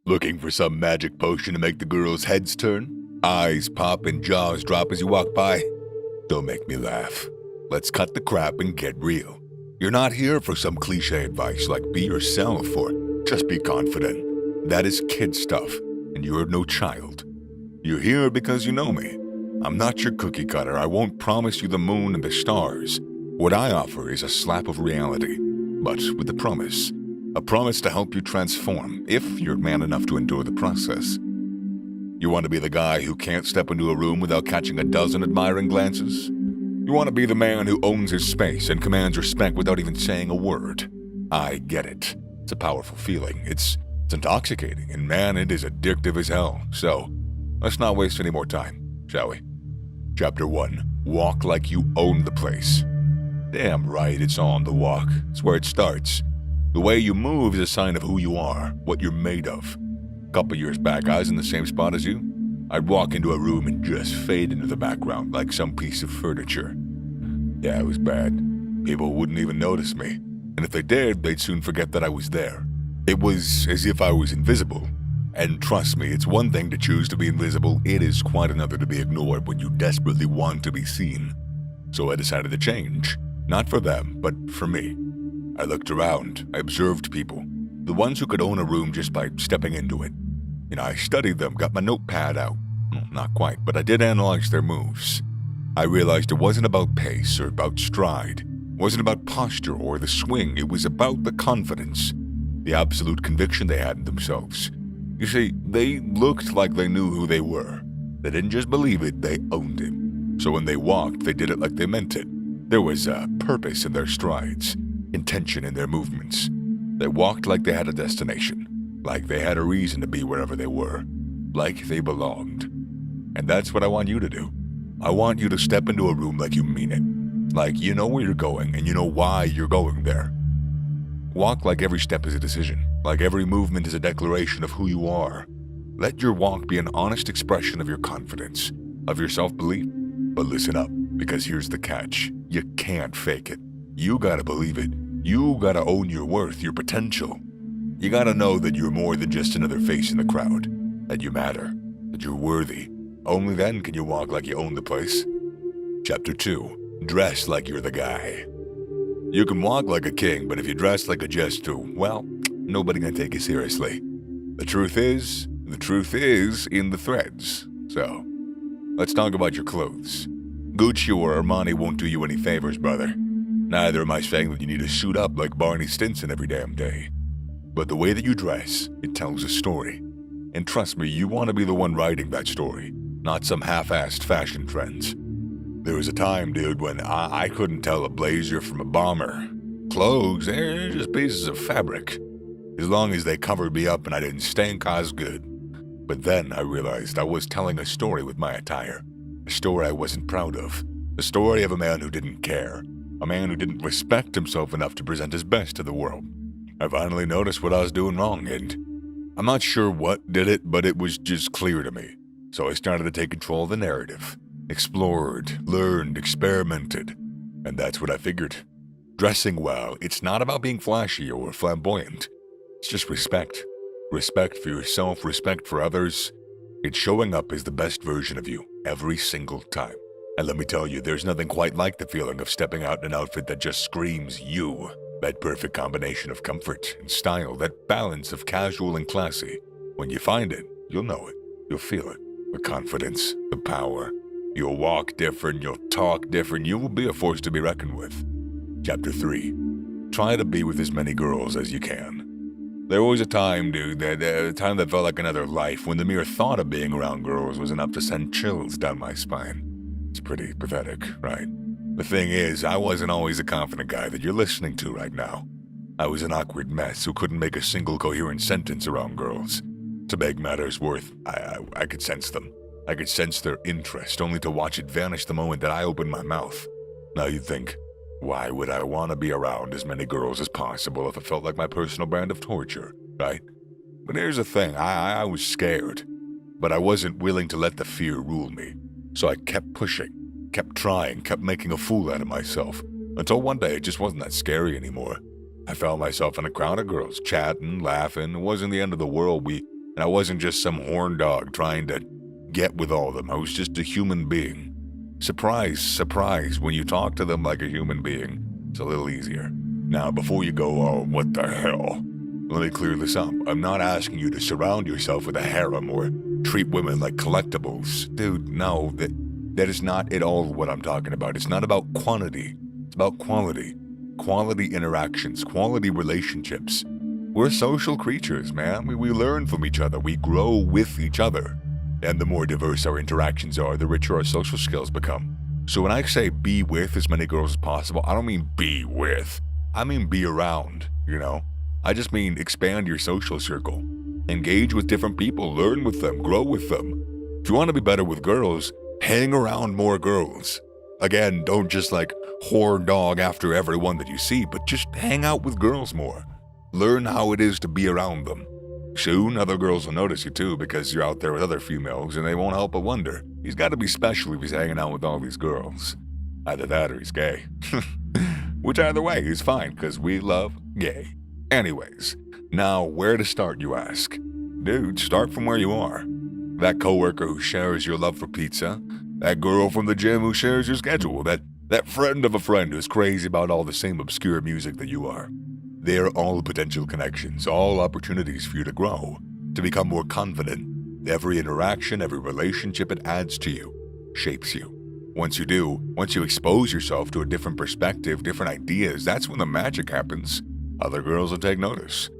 Looking for some magic potion to make the girls' heads turn? Eyes pop and jaws drop as you walk by? Don't make me laugh. Let's cut the crap and get real. You're not here for some cliche advice like be yourself or just be confident. That is kid stuff, and you're no child. You're here because you know me. I'm not your cookie cutter. I won't promise you the moon and the stars. What I offer is a slap of reality, but with a promise. A promise to help you transform, if you're man enough to endure the process. You want to be the guy who can't step into a room without catching a dozen admiring glances? You want to be the man who owns his space and commands respect without even saying a word? I get it. It's a powerful feeling. It's intoxicating, and man, it is addictive as hell. So, let's not waste any more time, shall we? Chapter 1. Walk like you own the place. Damn right, it's on the walk. It's where it starts. The way you move is a sign of who you are, what you're made of. A couple years back, I was in the same spot as you. I'd walk into a room and just fade into the background like some piece of furniture. Yeah, it was bad. People wouldn't even notice me. And if they did, they'd soon forget that I was there. It was as if I was invisible. And trust me, it's one thing to choose to be invisible. It is quite another to be ignored when you desperately want to be seen. So I decided to change. Not for them, but for me. I looked around, I observed people, the ones who could own a room just by stepping into it. I studied them, got my notepad out. Not quite, but I did analyze their moves. I realized it wasn't about pace or about stride. It wasn't about posture or the swing. It was about the confidence, the absolute conviction they had in themselves. You see, they looked like they knew who they were. They didn't just believe it, they owned it. So when they walked, they did it like they meant it. There was a purpose in their strides. Intention in their movements. They walked like they had a destination, like they had a reason to be wherever they were, like they belonged. And that's what I want you to do. I want you to step into a room like you mean it, like you know where you're going and you know why you're going there. Walk like every step is a decision, like every movement is a declaration of who you are. Let your walk be an honest expression of your confidence, of your self-belief. But listen up, because here's the catch. You can't fake it. You gotta believe it. You gotta own your worth, your potential. You gotta know that you're more than just another face in the crowd, that you matter, that you're worthy. Only then can you walk like you own the place. Chapter 2. Dress like you're the guy. You can walk like a king, but if you dress like a jester, well, nobody can take you seriously. The truth is in the threads. So, let's talk about your clothes. Gucci or Armani won't do you any favors, brother. Neither am I saying that you need to suit up like Barney Stinson every damn day. But the way that you dress, it tells a story. And trust me, you want to be the one writing that story, not some half-assed fashion trends. There was a time, dude, when I couldn't tell a blazer from a bomber. Clothes, they're just pieces of fabric. As long as they covered me up and I didn't stink, I was good. But then I realized I was telling a story with my attire. A story I wasn't proud of. The story of a man who didn't care. A man who didn't respect himself enough to present his best to the world. I finally noticed what I was doing wrong, and I'm not sure what did it, but it was just clear to me. So I started to take control of the narrative. Explored, learned, experimented. And that's what I figured. Dressing well, it's not about being flashy or flamboyant. It's just respect. Respect for yourself, respect for others. It's showing up as the best version of you every single time. And let me tell you, there's nothing quite like the feeling of stepping out in an outfit that just screams you. That perfect combination of comfort and style, that balance of casual and classy. When you find it, you'll know it. You'll feel it. The confidence, the power. You'll walk different, you'll talk different, you will be a force to be reckoned with. Chapter 3. Try to be with as many girls as you can. There was a time, dude, a time that felt like another life, when the mere thought of being around girls was enough to send chills down my spine. It's pretty pathetic, right? The thing is, I wasn't always the confident guy that you're listening to right now. I was an awkward mess who couldn't make a single coherent sentence around girls. To make matters worse, I could sense them. I could sense their interest, only to watch it vanish the moment that I opened my mouth. Now you'd think, why would I want to be around as many girls as possible if it felt like my personal brand of torture, right? But here's the thing, I was scared. But I wasn't willing to let the fear rule me. So I kept pushing, kept trying, kept making a fool out of myself, until one day it just wasn't that scary anymore. I found myself in a crowd of girls, chatting, laughing. It wasn't the end of the world. We And I wasn't just some horn dog trying to get with all of them. I was just a human being. Surprise, surprise, when you talk to them like a human being, it's a little easier. Now, before you go, oh, what the hell? Let me clear this up. I'm not asking you to surround yourself with a harem or treat women like collectibles. Dude, no, that is not at all what I'm talking about. It's not about quantity. It's about quality. Quality interactions, quality relationships. We're social creatures, man. We learn from each other. We grow with each other. And the more diverse our interactions are, the richer our social skills become. So when I say be with as many girls as possible, I don't mean be with. I mean be around, you know? I just mean expand your social circle. Engage with different people, learn with them, grow with them. If you want to be better with girls, hang around more girls. Again, don't just like whore dog after everyone that you see, but just hang out with girls more. Learn how it is to be around them. Soon, other girls will notice you too because you're out there with other females and they won't help but wonder. He's got to be special if he's hanging out with all these girls. Either that or he's gay. Which either way is fine because we love gay. Anyways, now where to start, you ask? Dude, start from where you are. That coworker who shares your love for pizza, that girl from the gym who shares your schedule, that friend of a friend who's crazy about all the same obscure music that you are. They're all potential connections, all opportunities for you to grow, to become more confident. Every interaction, every relationship it adds to you, shapes you. Once you expose yourself to a different perspective, different ideas, that's when the magic happens. Other girls will take notice.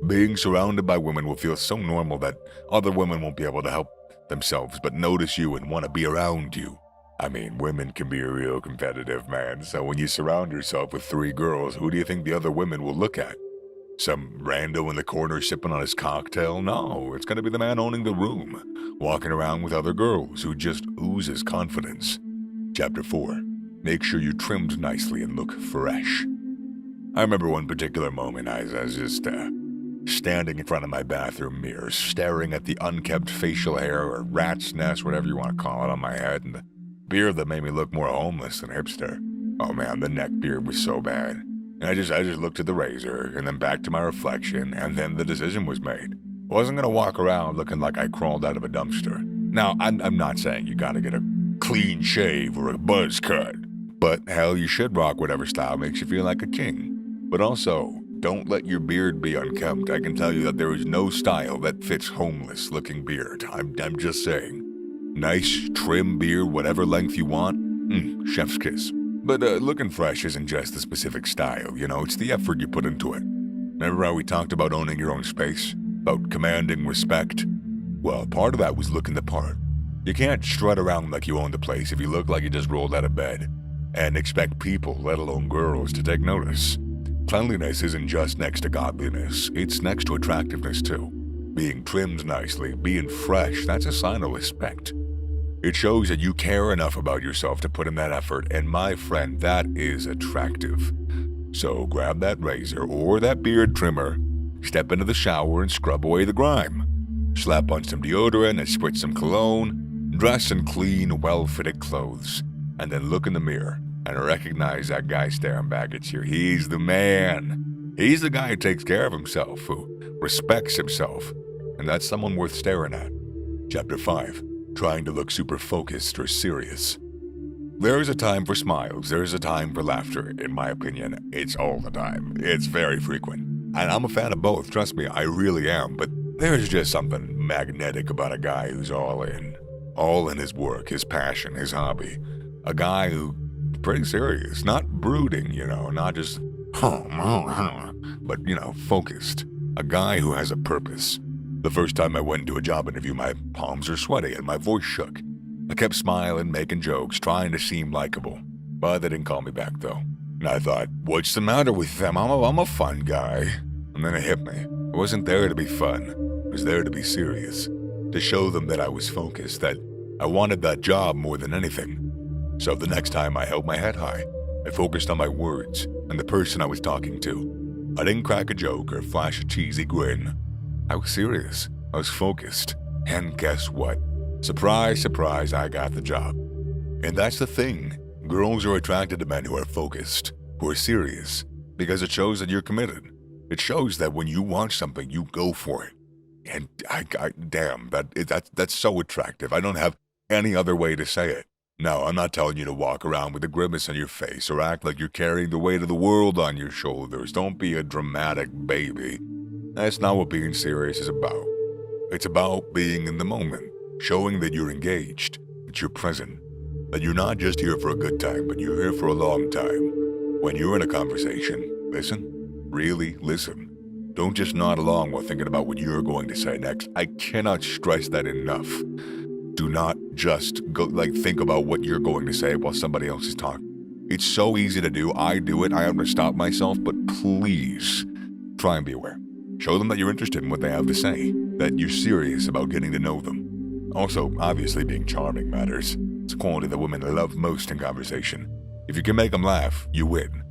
Being surrounded by women will feel so normal that other women won't be able to help themselves but notice you and want to be around you. I mean, women can be real competitive, man, so when you surround yourself with 3 girls, who do you think the other women will look at? Some rando in the corner sipping on his cocktail? No, it's going to be the man owning the room, walking around with other girls who just oozes confidence. Chapter 4. Make sure you're trimmed nicely and look fresh. I remember one particular moment I was just standing in front of my bathroom mirror, staring at the unkempt facial hair or rat's nest, whatever you want to call it, on my head, and the beard that made me look more homeless than hipster. Oh man, the neck beard was so bad. And I just looked at the razor, and then back to my reflection, and then the decision was made. I wasn't gonna walk around looking like I crawled out of a dumpster. Now, I'm not saying you gotta get a clean shave or a buzz cut, but hell, you should rock whatever style makes you feel like a king. But also, don't let your beard be unkempt. I can tell you that there is no style that fits homeless-looking beard. I'm just saying. Nice, trim beard, whatever length you want, chef's kiss. But looking fresh isn't just the specific style, you know, it's the effort you put into it. Remember how we talked about owning your own space? About commanding respect? Well, part of that was looking the part. You can't strut around like you own the place if you look like you just rolled out of bed, and expect people, let alone girls, to take notice. Cleanliness isn't just next to godliness, it's next to attractiveness too. Being trimmed nicely, being fresh, that's a sign of respect. It shows that you care enough about yourself to put in that effort, and my friend, that is attractive. So grab that razor or that beard trimmer, step into the shower and scrub away the grime. Slap on some deodorant and spritz some cologne, dress in clean, well-fitted clothes, and then look in the mirror and recognize that guy staring back at you. He's the man. He's the guy who takes care of himself, who respects himself, and that's someone worth staring at. Chapter 5. Trying to look super focused or serious. There is a time for smiles, there is a time for laughter. In my opinion, it's all the time. It's very frequent. And I'm a fan of both, trust me, I really am. But there's just something magnetic about a guy who's all in his work, his passion, his hobby. A guy who's pretty serious, not brooding, you know, not just, but, you know, focused. A guy who has a purpose. The first time I went into a job interview, my palms were sweaty and my voice shook. I kept smiling, making jokes, trying to seem likable. But they didn't call me back, though. And I thought, what's the matter with them? I'm a fun guy. And then it hit me. I wasn't there to be fun. I was there to be serious. To show them that I was focused, that I wanted that job more than anything. So the next time I held my head high, I focused on my words and the person I was talking to. I didn't crack a joke or flash a cheesy grin. I was serious. I was focused. And guess what? Surprise, surprise, I got the job. And that's the thing. Girls are attracted to men who are focused, who are serious, because it shows that you're committed. It shows that when you want something, you go for it. And damn, that's so attractive. I don't have any other way to say it. No, I'm not telling you to walk around with a grimace on your face or act like you're carrying the weight of the world on your shoulders. Don't be a dramatic baby. That's not what being serious is about. It's about being in the moment, showing that you're engaged, that you're present, that you're not just here for a good time, but you're here for a long time. When you're in a conversation, listen. Really listen. Don't just nod along while thinking about what you're going to say next. I cannot stress that enough. Do not just think about what you're going to say while somebody else is talking. It's so easy to do. I do it. I have to stop myself, but please try and be aware. Show them that you're interested in what they have to say, that you're serious about getting to know them. Also, obviously being charming matters. It's a quality that women love most in conversation. If you can make them laugh, you win,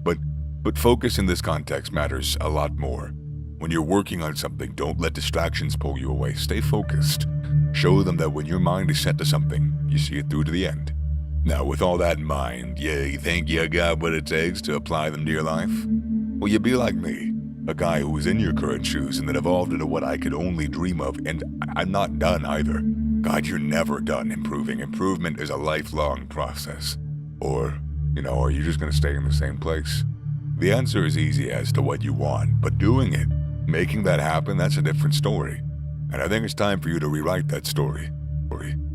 But focus in this context matters a lot more. When you're working on something, don't let distractions pull you away. Stay focused. Show them that when your mind is set to something, you see it through to the end. Now, with all that in mind, you think you got what it takes to apply them to your life? Well, you be like me, a guy who was in your current shoes and then evolved into what I could only dream of, and I'm not done either. God, you're never done improving. Improvement is a lifelong process. Or, are you just going to stay in the same place? The answer is easy as to what you want, but doing it, making that happen, that's a different story. And I think it's time for you to rewrite that story.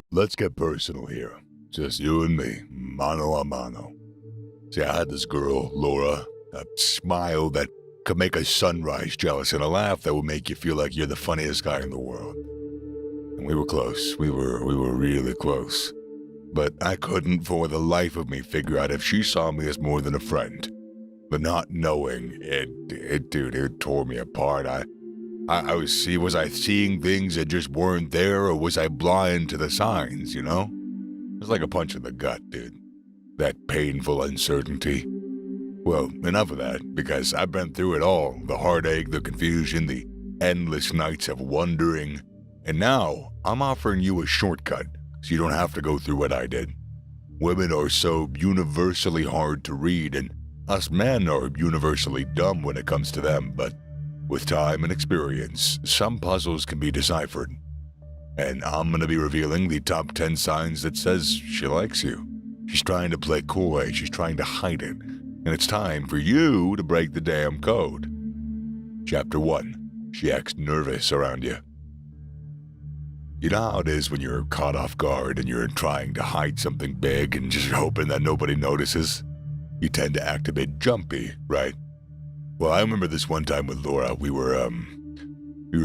Let's get personal here. Just you and me, mano a mano. See, I had this girl, Laura, a smile that could make a sunrise jealous and a laugh that would make you feel like you're the funniest guy in the world. And we were close. We were really close. But I couldn't for the life of me figure out if she saw me as more than a friend. But not knowing, it tore me apart. Was I seeing things that just weren't there, or was I blind to the signs, It was like a punch in the gut, dude. That painful uncertainty. Well, enough of that, because I've been through it all. The heartache, the confusion, the endless nights of wondering. And now, I'm offering you a shortcut, so you don't have to go through what I did. Women are so universally hard to read, and us men are universally dumb when it comes to them, but with time and experience, some puzzles can be deciphered. And I'm gonna be revealing the top 10 signs that says she likes you. She's trying to play coy, she's trying to hide it, and it's time for you to break the damn code. Chapter 1. She acts nervous around you. You know how it is when you're caught off guard and you're trying to hide something big and just hoping that nobody notices? You tend to act a bit jumpy, right? Well, I remember this one time with Laura. We were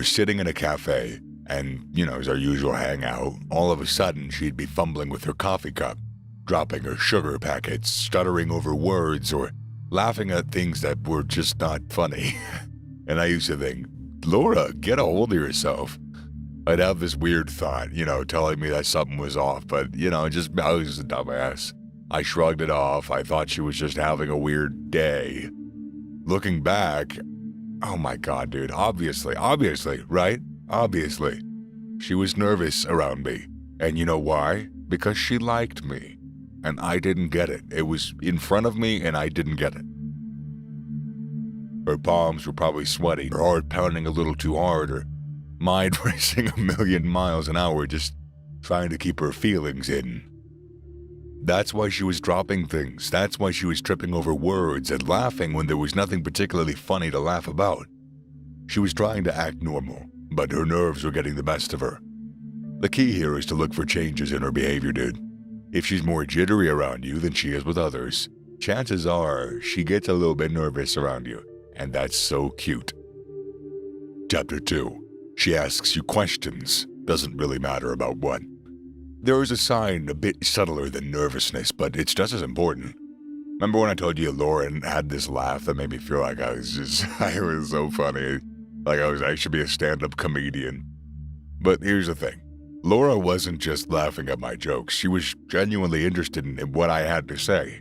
sitting in a cafe, and, it was our usual hangout. All of a sudden, she'd be fumbling with her coffee cup, dropping her sugar packets, stuttering over words, or laughing at things that were just not funny. And I used to think, Laura, get a hold of yourself. I'd have this weird thought, telling me that something was off, but, I was just a dumbass. I shrugged it off. I thought she was just having a weird day. Looking back, oh my God, dude, obviously, right? Obviously. She was nervous around me. And you know why? Because she liked me. And I didn't get it. It was in front of me and I didn't get it. Her palms were probably sweaty, her heart pounding a little too hard, her mind racing a million miles an hour, just trying to keep her feelings in. That's why she was dropping things. That's why she was tripping over words and laughing when there was nothing particularly funny to laugh about. She was trying to act normal, but her nerves were getting the best of her. The key here is to look for changes in her behavior, dude. If she's more jittery around you than she is with others, chances are she gets a little bit nervous around you, and that's so cute. Chapter 2. She asks you questions. Doesn't really matter about what. There is a sign a bit subtler than nervousness, but it's just as important. Remember when I told you Lauren had this laugh that made me feel like I was so funny. Like I should be a stand-up comedian. But here's the thing. Laura wasn't just laughing at my jokes. She was genuinely interested in what I had to say.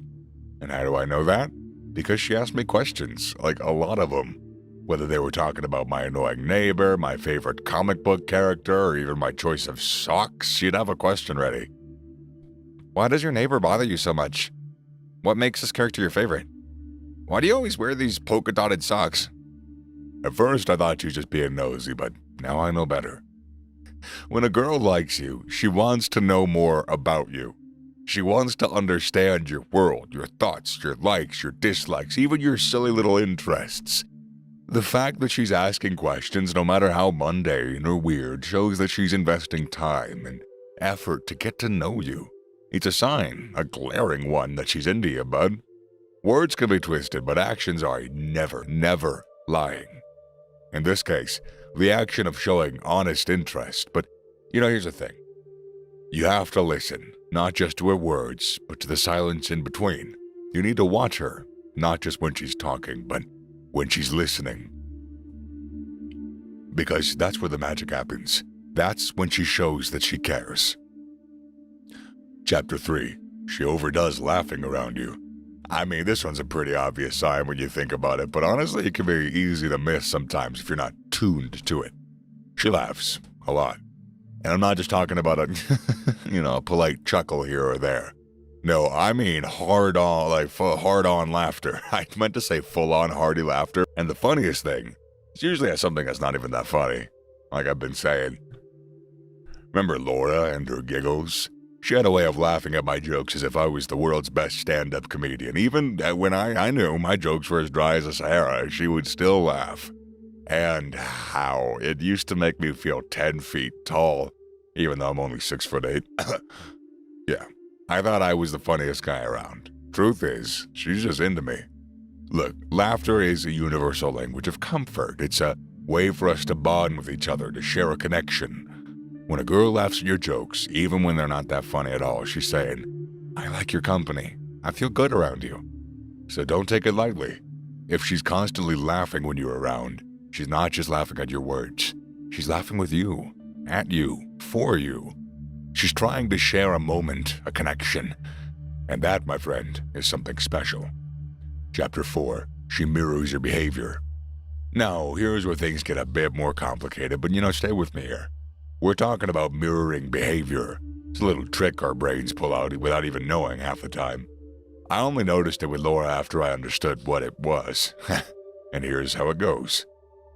And how do I know that? Because she asked me questions, like a lot of them. Whether they were talking about my annoying neighbor, my favorite comic book character, or even my choice of socks, she'd have a question ready. Why does your neighbor bother you so much? What makes this character your favorite? Why do you always wear these polka-dotted socks? At first, I thought she was just being nosy, but Now I know better. When a girl likes you, she wants to know more about you. She wants to understand your world, your thoughts, your likes, your dislikes, even your silly little interests. The fact that she's asking questions, no matter how mundane or weird, shows that she's investing time and effort to get to know you. It's a sign, a glaring one, that she's into you, bud. Words can be twisted, but actions are never lying. In this case, the action of showing honest interest. But, here's the thing. You have to listen, not just to her words, but to the silence in between. You need to watch her, not just when she's talking, but when she's listening. Because that's where the magic happens. That's when she shows that she cares. Chapter 3. She overdoes laughing around you. I mean, this one's a pretty obvious sign when you think about it, but honestly, it can be easy to miss sometimes if you're not tuned to it. She laughs a lot. And I'm not just talking about a polite chuckle here or there. No, I mean hard-on laughter. I meant to say full-on hearty laughter. And the funniest thing, it's usually at something that's not even that funny, like I've been saying. Remember Laura and her giggles? She had a way of laughing at my jokes as if I was the world's best stand-up comedian. Even when I knew my jokes were as dry as the Sahara, she would still laugh. And how it used to make me feel 10 feet tall, even though I'm only 6'8". Yeah, I thought I was the funniest guy around. Truth is, she's just into me. Look, laughter is a universal language of comfort. It's a way for us to bond with each other, to share a connection. When a girl laughs at your jokes, even when they're not that funny at all, she's saying, I like your company. I feel good around you. So don't take it lightly. If she's constantly laughing when you're around, she's not just laughing at your words. She's laughing with you, at you, for you. She's trying to share a moment, a connection. And that, my friend, is something special. Chapter 4. She mirrors your behavior. Now, here's where things get a bit more complicated, but stay with me here. We're talking about mirroring behavior. It's a little trick our brains pull out without even knowing half the time. I only noticed it with Laura after I understood what it was. And here's how it goes.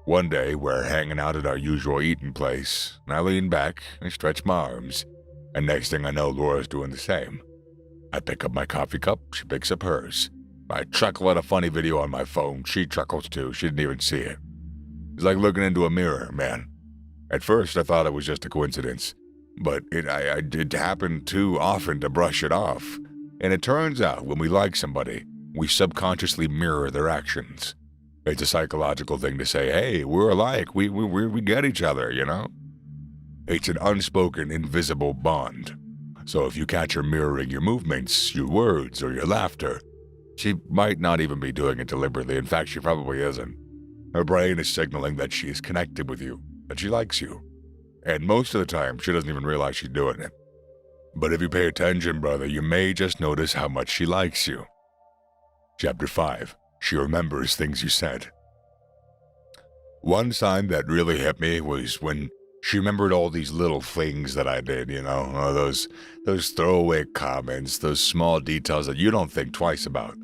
One day, we're hanging out at our usual eating place, and I lean back and stretch my arms, and next thing I know, Laura's doing the same. I pick up my coffee cup, she picks up hers. I chuckle at a funny video on my phone, she chuckles too, she didn't even see it. It's like looking into a mirror, man. At first, I thought it was just a coincidence, but it happened too often to brush it off. And it turns out, when we like somebody, we subconsciously mirror their actions. It's a psychological thing to say, hey, we're alike, we get each other, It's an unspoken, invisible bond. So if you catch her mirroring your movements, your words, or your laughter, she might not even be doing it deliberately. In fact, she probably isn't. Her brain is signaling that she is connected with you, that she likes you. And most of the time, she doesn't even realize she's doing it. But if you pay attention, brother, you may just notice how much she likes you. Chapter 5. She remembers things you said. One sign that really hit me was when she remembered all these little things that I did, those throwaway comments, those small details that you don't think twice about.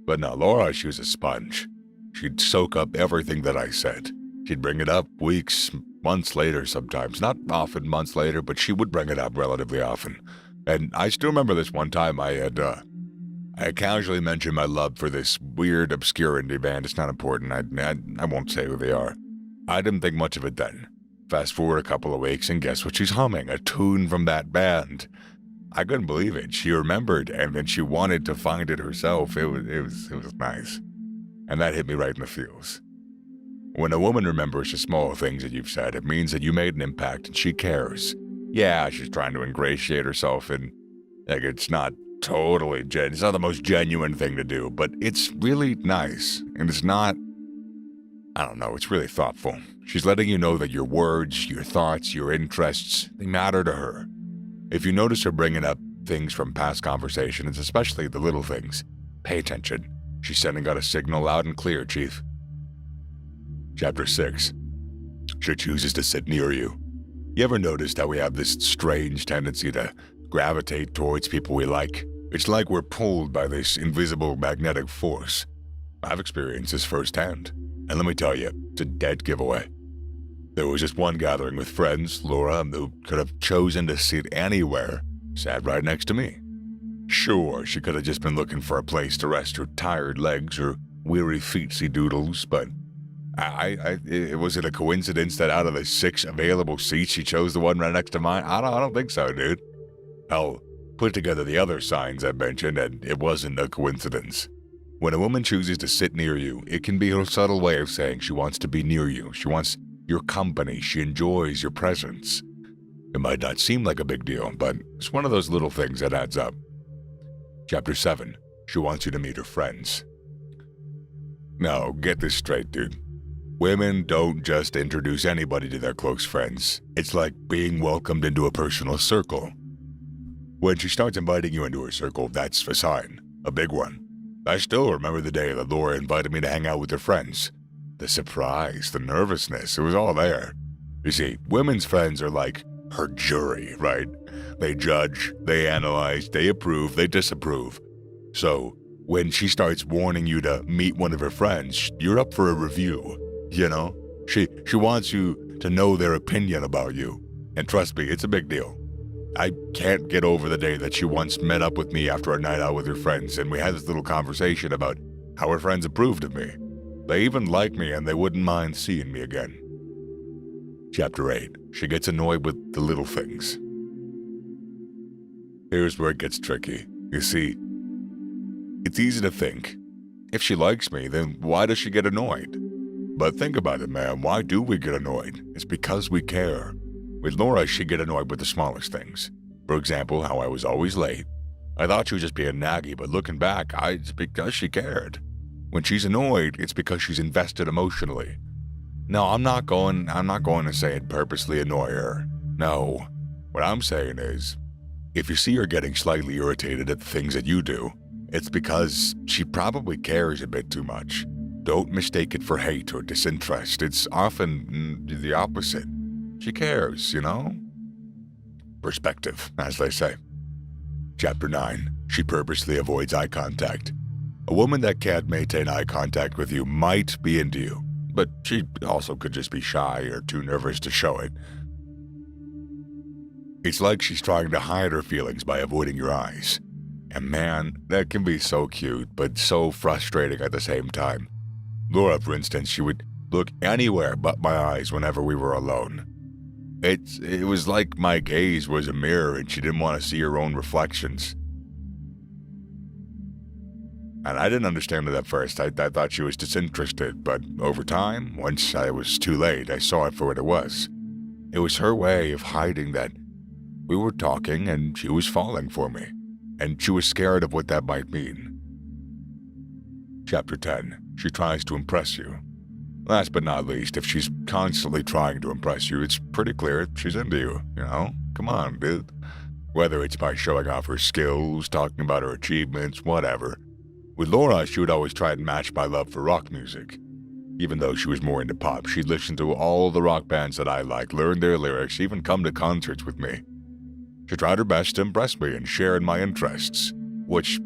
But no, Laura, she was a sponge. She'd soak up everything that I said. She'd bring it up weeks, months later sometimes. Not often months later, but she would bring it up relatively often. And I still remember this one time I casually mentioned my love for this weird, obscure indie band. It's not important. I won't say who they are. I didn't think much of it then. Fast forward a couple of weeks, and guess what she's humming? A tune from that band. I couldn't believe it. She remembered, and then she wanted to find it herself. It was nice. And that hit me right in the feels. When a woman remembers the small things that you've said, it means that you made an impact and she cares. Yeah, she's trying to ingratiate herself in, it's not totally it's not the most genuine thing to do, but it's really nice. And it's not, it's really thoughtful. She's letting you know that your words, your thoughts, your interests, they matter to her. If you notice her bringing up things from past conversations, especially the little things, pay attention. She's sending out a signal loud and clear, Chief. Chapter 6. She chooses to sit near you. You ever noticed how we have this strange tendency to gravitate towards people we like? It's like we're pulled by this invisible magnetic force. I've experienced this firsthand, and let me tell you, it's a dead giveaway. There was just one gathering with friends. Laura, who could have chosen to sit anywhere, sat right next to me. Sure, she could have just been looking for a place to rest her tired legs or weary feetsy doodles, but was it a coincidence that out of the 6 available seats, she chose the one right next to mine? I don't think so, dude. I'll put together the other signs I mentioned, and it wasn't a coincidence. When a woman chooses to sit near you, it can be her subtle way of saying she wants to be near you. She wants your company. She enjoys your presence. It might not seem like a big deal, but it's one of those little things that adds up. Chapter 7. She wants you to meet her friends. Now, get this straight, dude. Women don't just introduce anybody to their close friends. It's like being welcomed into a personal circle. When she starts inviting you into her circle, that's a sign, a big one. I still remember the day that Laura invited me to hang out with her friends. The surprise, the nervousness, it was all there. You see, women's friends are like her jury, right? They judge, they analyze, they approve, they disapprove. So, when she starts warning you to meet one of her friends, you're up for a review, you know? She wants you to know their opinion about you. And trust me, it's a big deal. I can't get over the day that she once met up with me after a night out with her friends, and we had this little conversation about how her friends approved of me. They even like me, and they wouldn't mind seeing me again. Chapter 8. She gets annoyed with the little things. Here's where it gets tricky. You see, it's easy to think, if she likes me, then why does she get annoyed? But think about it, man. Why do we get annoyed? It's because we care. With Laura, she'd get annoyed with the smallest things. For example, how I was always late. I thought she was just being naggy, but looking back, it's because she cared. When she's annoyed, it's because she's invested emotionally. No, I'm not going to say it purposely annoy her. No. What I'm saying is, if you see her getting slightly irritated at the things that you do, it's because she probably cares a bit too much. Don't mistake it for hate or disinterest. It's often the opposite. She cares, you know? Perspective, as they say. Chapter 9. She purposely avoids eye contact. A woman that can't maintain eye contact with you might be into you, but she also could just be shy or too nervous to show it. It's like she's trying to hide her feelings by avoiding your eyes. And man, that can be so cute, but so frustrating at the same time. Laura, for instance, she would look anywhere but my eyes whenever we were alone. It was like my gaze was a mirror and she didn't want to see her own reflections. And I didn't understand it at first. I thought she was disinterested, but over time, once I was too late, I saw it for what it was. It was her way of hiding that we were talking and she was falling for me, and she was scared of what that might mean. Chapter 10. She tries to impress you. Last but not least, if she's constantly trying to impress you, it's pretty clear she's into you, you know? Come on, dude. Whether it's by showing off her skills, talking about her achievements, whatever. With Laura, she would always try and match my love for rock music. Even though she was more into pop, she'd listen to all the rock bands that I liked, learn their lyrics, even come to concerts with me. She tried her best to impress me and share in my interests, which...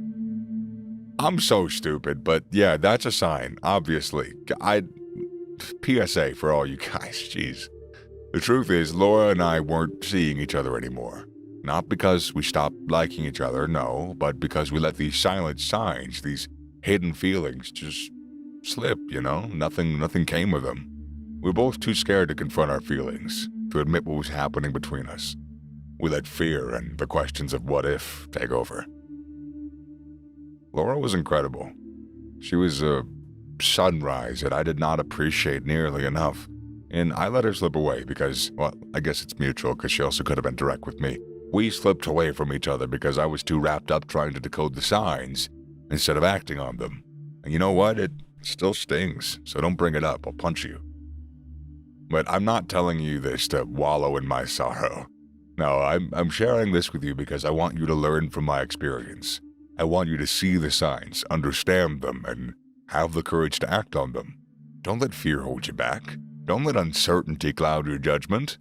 I'm so stupid, but yeah, that's a sign, obviously. PSA for all you guys, jeez. The truth is, Laura and I weren't seeing each other anymore. Not because we stopped liking each other, no, but because we let these silent signs, these hidden feelings just slip, you know? Nothing came of them. We were both too scared to confront our feelings, to admit what was happening between us. We let fear and the questions of what if take over. Laura was incredible. She was a sunrise that I did not appreciate nearly enough. And I let her slip away because, well, I guess it's mutual because she also could have been direct with me. We slipped away from each other because I was too wrapped up trying to decode the signs instead of acting on them. And you know what? It still stings, so don't bring it up. I'll punch you. But I'm not telling you this to wallow in my sorrow. No, I'm sharing this with you because I want you to learn from my experience. I want you to see the signs, understand them, and have the courage to act on them. Don't let fear hold you back. Don't let uncertainty cloud your judgment.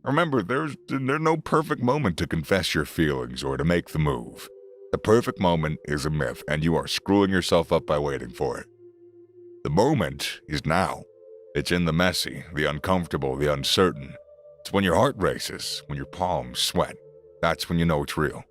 Remember, there's no perfect moment to confess your feelings or to make the move. The perfect moment is a myth, and you are screwing yourself up by waiting for it. The moment is now. It's in the messy, the uncomfortable, the uncertain. It's when your heart races, when your palms sweat. That's when you know it's real.